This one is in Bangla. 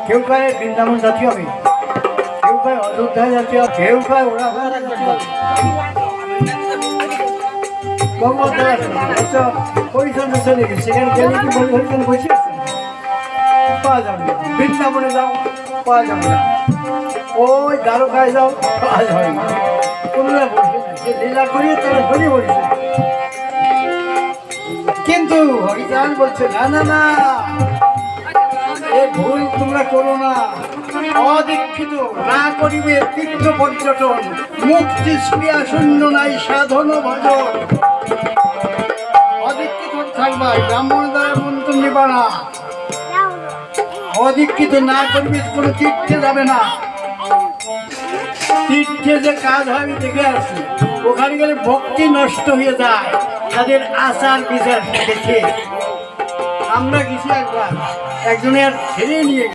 কেউ কয় বৃন্দাবন জাতীয় হবে, কেউ কয় অযোধ্যা জাতীয়, কেউ কয় ওরা হরিচন্দ্র চলে গেছে, সেখানে গেলে কি বলি হরিচন্দ্র বসে আছে? পাওয়া যাবে না। বৃন্দাবনে যাও, পাওয়া যাবে না। ওই দ্বারকায় যাও, পাওয়া যাবে না। তোমরা বলছে সে লীলা করিয়ে তারা ধরে বলছে, কিন্তু হরিচান বলছে না না না, এ ভুল তোমরা করো না। অদীক্ষিত না করিবে তীর্থ পর্যটন, মুক্তি ছুঁয়া শূন্য নাই সাধন ভজন। অদীক্ষিত থাকবা, ব্রাহ্মণ দ্বারা মন্ত্র নিবা না। অদীক্ষিত না করবে কোনো তীর্থে যাবে না। তীর্থে যে কাজ হয় আমি দেখে আসি, ওখানে গেলে ভক্তি নষ্ট হয়ে যায় তাদের আচার বিচার দেখে। আমরা গেছি একবার, একজনের ছেড়ে নিয়ে